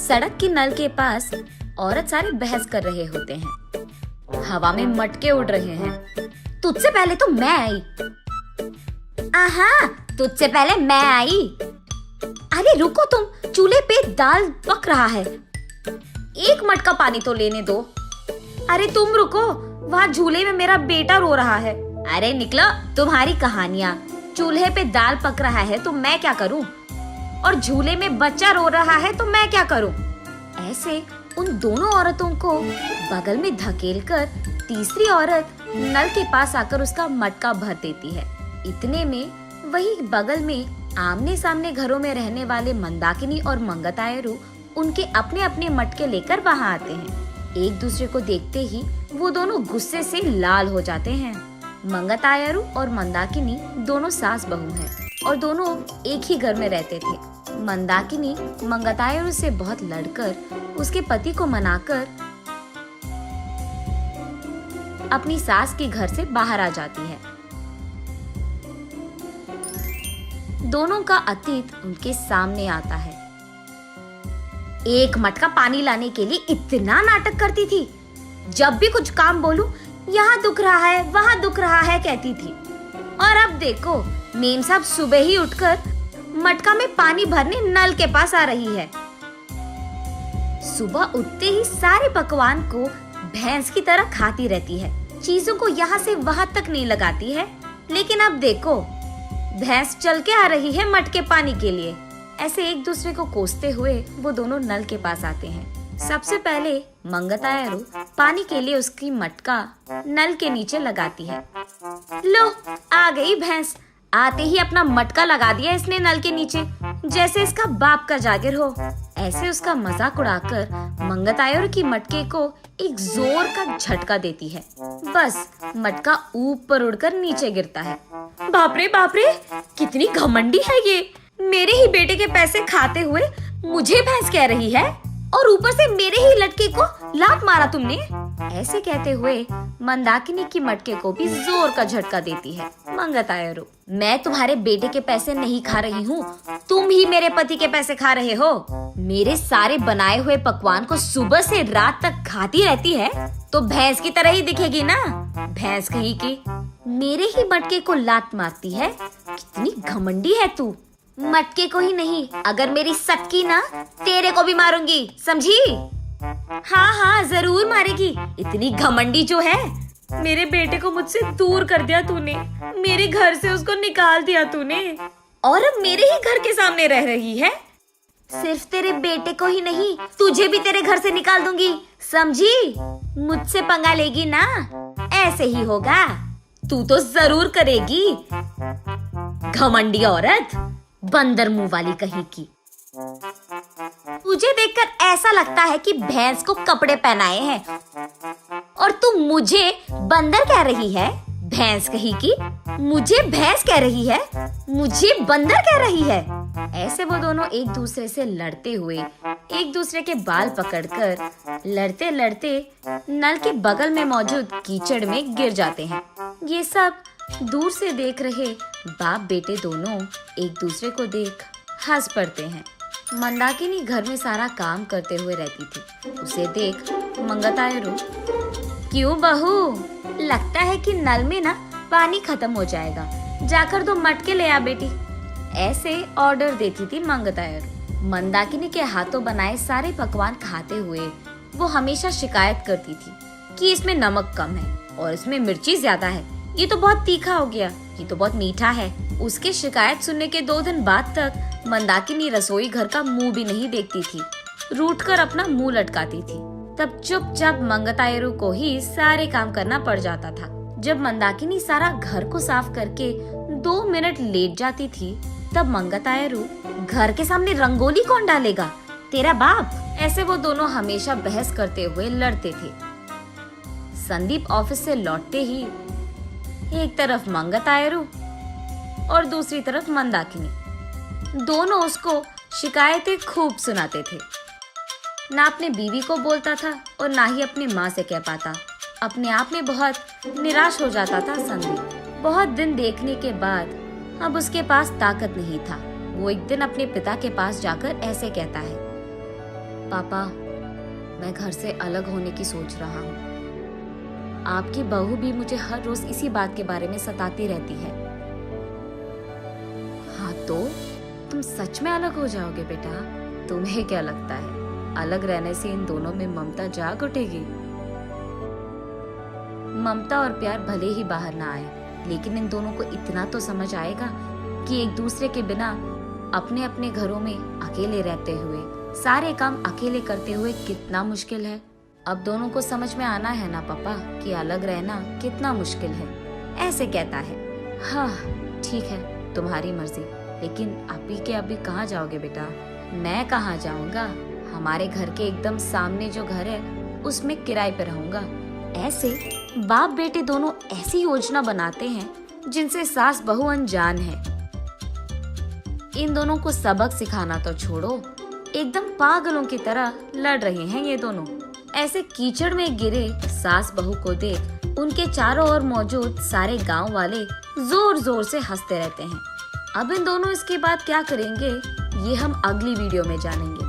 सड़क के नल के पास औरत सारे बहस कर रहे होते हैं। हवा में मटके उड़ रहे हैं। तुझसे पहले तो मैं आई। आहा, तुझसे पहले मैं आई। अरे रुको तुम, चूल्हे पे दाल पक रहा है, एक मटका पानी तो लेने दो। अरे तुम रुको, वहाँ झूले में मेरा बेटा रो रहा है। अरे निकलो, तुम्हारी कहानियाँ। चूल्हे पे दाल पक रहा है तो मैं क्या करूँ, और झूले में बच्चा रो रहा है तो मैं क्या करूँ। ऐसे उन दोनों औरतों को बगल में धकेलकर तीसरी औरत नल के पास आकर उसका मटका भर देती है। इतने में वही बगल में आमने सामने घरों में रहने वाले मंदाकिनी और मंगतायरू उनके अपने अपने मटके लेकर वहाँ आते हैं। एक दूसरे को देखते ही वो दोनों गुस्से से लाल हो जाते हैं। मंगतायरू और मंदाकिनी दोनों सास बहू हैं और दोनों एक ही घर में रहते थे। मंदाकिनी मंगतायरू से बहुत लड़कर उसके पति को मनाकर अपनी सास के घर से बाहर आ जाती है। दोनों का अतीत उनके सामने आता है। एक मटका पानी लाने के लिए इतना नाटक करती थी। जब भी कुछ काम बोलूं, यहाँ दुख रहा है, वहाँ दुख रहा है कहती थी। और अब देखो, मेम साहब सुबह ही उठकर मटका में पानी भरने नल के पास आ रही है। सुबह उठते ही सारे पकवान को भैंस की तरह खाती रहती है, चीजों को यहाँ से वहाँ तक नहीं लगाती है। लेकिन अब देखो, भैंस चल के आ रही है मटके पानी के लिए। ऐसे एक दूसरे को कोसते हुए वो दोनों नल के पास आते हैं। सबसे पहले मंगतायरू पानी के लिए उसकी मटका नल के नीचे लगाती है। लो, आ गई भैंस। आते ही अपना मटका लगा दिया इसने नल के नीचे, जैसे इसका बाप का जागिर हो। ऐसे उसका मजाक उड़ाकर मंगतायरू की मटके को एक जोर का झटका देती है। बस मटका ऊपर उड़कर नीचे गिरता है। बाप रे, कितनी घमंडी है ये। मेरे ही बेटे के पैसे खाते हुए मुझे भैंस कह रही है, और ऊपर से मेरे ही लटके को लात मारा तुमने। ऐसे कहते हुए मंदाकिनी की मटके को भी जोर का झटका देती है मंगतायरू। मैं तुम्हारे बेटे के पैसे नहीं खा रही हूँ, तुम ही मेरे पति के पैसे खा रहे हो। मेरे सारे बनाए हुए पकवान को सुबह से रात तक खाती रहती है तो भैंस की तरह ही दिखेगी ना। भैंस कहीं की मेरे ही मटके को लात मारती है। कितनी घमंडी है तू। मटके को ही नहीं, अगर मेरी सटकी ना, तेरे को भी मारूंगी, समझी? हाँ, जरूर मारेगी। इतनी घमंडी जो है। मेरे बेटे को मुझसे दूर कर दिया तूने, मेरे घर से उसको निकाल दिया तूने, और अब मेरे ही घर के सामने रह रही है। सिर्फ तेरे बेटे को ही नहीं, तुझे भी तेरे घर से निकाल दूंगी, समझी? मुझसे पंगा लेगी ना, ऐसे ही होगा। तू तो जरूर करेगी, घमंडी औरत, बंदर मुंह वाली कहीं की। तुझे देखकर ऐसा लगता है कि भैंस को कपड़े पहनाए हैं, और तू मुझे बंदर कह रही है। भैंस कहीं की मुझे भैंस कह रही है, मुझे बंदर कह रही है। ऐसे वो दोनों एक दूसरे से लड़ते हुए एक दूसरे के बाल पकड़कर लड़ते लड़ते नल के बगल में मौजूद कीचड़ में गिर जाते हैं। ये सब दूर से देख रहे बाप बेटे दोनों एक दूसरे को देख हंस पड़ते हैं। मंदाकिनी घर में सारा काम करते हुए रहती थी। उसे देख मंगतायरू, क्यों बहू, लगता है कि नल में ना पानी खत्म हो जाएगा, जाकर 2 मटके ले आ बेटी। ऐसे ऑर्डर देती थी मंगतायरू। मंदाकिनी के हाथों बनाए सारे पकवान खाते हुए वो हमेशा शिकायत करती थी कि इसमें नमक कम है और इसमें मिर्ची ज्यादा है, ये तो बहुत तीखा हो गया, ये तो बहुत मीठा है। उसके शिकायत सुनने के 2 दिन बाद तक मंदाकिनी रसोई घर का मुंह भी नहीं देखती थी, रूठ कर अपना मुंह लटकाती थी। तब चुपचाप मंगतायरू को ही सारे काम करना पड़ जाता था। जब मंदाकिनी सारा घर को साफ करके 2 मिनट लेट जाती थी, तब मंगतायरू, घर के सामने रंगोली कौन डालेगा, तेरा बाप। ऐसे वो दोनों हमेशा बहस करते हुए लड़ते थे। संदीप ऑफिस से लौटते ही एक तरफ मंगतायरू और दूसरी तरफ मंदाकिनी, दोनों उसको शिकायतें खूब सुनाते थे। ना अपने बीवी को बोलता था और ना ही अपनी माँ से कह पाता। अपने आप में बहुत निराश हो जाता था संदीप। बहुत दिन देखने के बाद अब उसके पास ताकत नहीं था। वो एक दिन अपने पिता के पास जाकर ऐसे कहता है, पापा, मैं घर से अलग होने की सोच रहा हूँ। आपकी बहू भी मुझे हर रोज इसी बात के बारे में सताती रहती है। हाँ तो तुम सच में अलग हो जाओगे बेटा? तुम्हें क्या लगता है अलग रहने से इन दोनों में ममता जाग उठेगी? ममता और प्यार भले ही बाहर ना आए, लेकिन इन दोनों को इतना तो समझ आएगा कि एक दूसरे के बिना अपने अपने घरों में अकेले रहते हुए सारे काम अकेले करते हुए कितना मुश्किल है। अब दोनों को समझ में आना है ना पापा कि अलग रहना कितना मुश्किल है। ऐसे कहता है। हाँ ठीक है, तुम्हारी मर्जी, लेकिन अभी के अभी कहाँ जाओगे बेटा? मैं कहाँ जाऊँगा, हमारे घर के एकदम सामने जो घर है उसमें किराए पे रहूंगा। ऐसे बाप बेटे दोनों ऐसी योजना बनाते हैं जिनसे सास बहू अनजान है। इन दोनों को सबक सिखाना तो छोड़ो, एकदम पागलों की तरह लड़ रहे हैं ये दोनों। ऐसे कीचड़ में गिरे सास बहू को देख उनके चारों ओर मौजूद सारे गांव वाले जोर जोर से हंसते रहते हैं। अब इन दोनों इसके बाद क्या करेंगे ये हम अगली वीडियो में जानेंगे।